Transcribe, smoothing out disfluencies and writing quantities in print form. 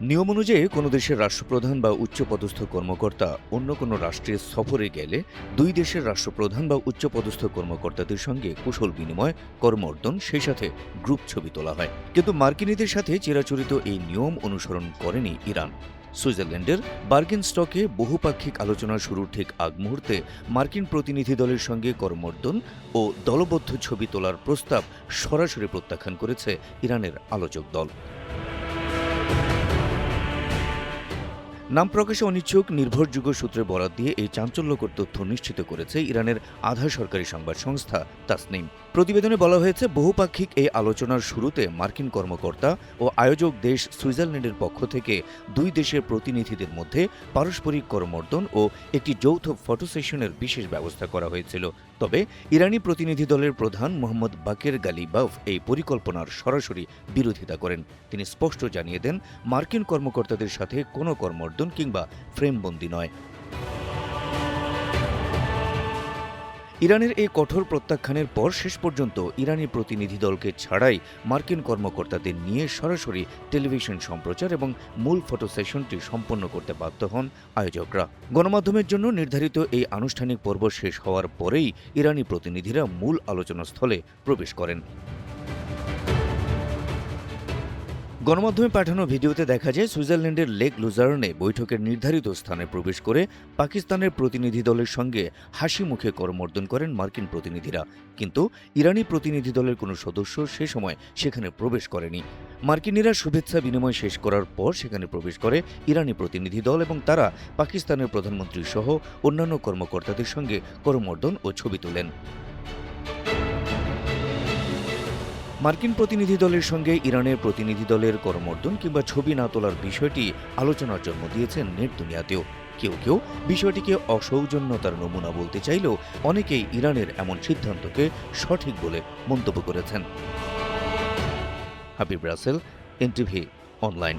নিয়ম অনুযায়ী কোনো দেশের রাষ্ট্রপ্রধান বা উচ্চপদস্থ কর্মকর্তা অন্য কোনো রাষ্ট্রে সফরে গেলে দুই দেশের রাষ্ট্রপ্রধান বা উচ্চপদস্থ কর্মকর্তাদের সঙ্গে কুশল বিনিময়, করমর্দন, সেই সাথে গ্রুপ ছবি তোলা হয়। কিন্তু মার্কিনীদের সাথে চিরাচরিত এই নিয়ম অনুসরণ করেনি ইরান। সুইজারল্যান্ডের বার্গেনস্টকে বহুপাক্ষিক আলোচনা শুরুর ঠিক আগ মুহূর্তে মার্কিন প্রতিনিধি দলের সঙ্গে করমর্দন ও দলবদ্ধ ছবি তোলার প্রস্তাব সরাসরি প্রত্যাখ্যান করেছে ইরানের আলোচক দল। নাম প্রকাশে অনিচ্ছুক নির্ভরযোগ্য সূত্রে বরাত দিয়ে এই চাঞ্চল্যকর তথ্য নিশ্চিত করেছে ইরানের আধা সরকারি সংবাদ সংস্থা তাসনিম। প্রতিবেদনে বলা হয়েছে, বহুপাক্ষিক এই আলোচনার শুরুতে মার্কিন কর্মকর্তা ও আয়োজক দেশ সুইজারল্যান্ডের পক্ষ থেকে দুই দেশের প্রতিনিধিদের মধ্যে পারস্পরিক করমর্দন ও একটি যৌথ ফটো সেশনের বিশেষ ব্যবস্থা করা হয়েছিল। তবে ইরানি প্রতিনিধি দলের প্রধান মোহাম্মদ বাকের গালিবাফ এই পরিকল্পনার সরাসরি বিরোধিতা করেন। তিনি স্পষ্ট জানিয়ে দেন, মার্কিন কর্মকর্তাদের সাথে কোনো করমর্দন কিংবা ফ্রেমবন্দি নয়। ইরানের এই কঠোর প্রত্যাখ্যানের পর শেষ পর্যন্ত ইরানি প্রতিনিধি দলকে ছাড়াই মার্কিন কর্মকর্তাদের নিয়ে সরাসরি টেলিভিশন সম্প্রচার এবং মূল ফটো সেশনটি সম্পন্ন করতে বাধ্য হন আয়োজকরা। গণমাধ্যমের জন্য নির্ধারিত এই আনুষ্ঠানিক পর্ব শেষ হওয়ার পরেই ইরানি প্রতিনিধিরা মূল আলোচনাস্থলে প্রবেশ করেন। গণমাধ্যমে পাঠানো ভিডিওতে দেখা যায়, সুইজারল্যান্ডের লেক লুজার্নে বৈঠকের নির্ধারিত স্থানে প্রবেশ করে পাকিস্তানের প্রতিনিধি দলের সঙ্গে হাসি মুখে করমর্দন করেন মার্কিন প্রতিনিধিরা। কিন্তু ইরানি প্রতিনিধি দলের কোনো সদস্য সে সময় সেখানে প্রবেশ করেনি। মার্কিনিরা শুভেচ্ছা বিনিময় শেষ করার পর সেখানে প্রবেশ করে ইরানি প্রতিনিধি দল এবং তারা পাকিস্তানের প্রধানমন্ত্রী সহ অন্যান্য কর্মকর্তাদের সঙ্গে করমর্দন ও ছবি তোলেন। মার্কিন প্রতিনিধি দলের সঙ্গে ইরানের প্রতিনিধি দলের করমর্দন কিংবা ছবি না তোলার বিষয়টি আলোচনার জন্ম দিয়েছে নেট দুনিয়াতেও। কেউ কেউ বিষয়টিকে অসৌজন্যতার নমুনা বলতে চাইলেও অনেকেই ইরানের এমন সিদ্ধান্তকে সঠিক বলে মন্তব্য করেছেন। Habib Rasel, NTV online.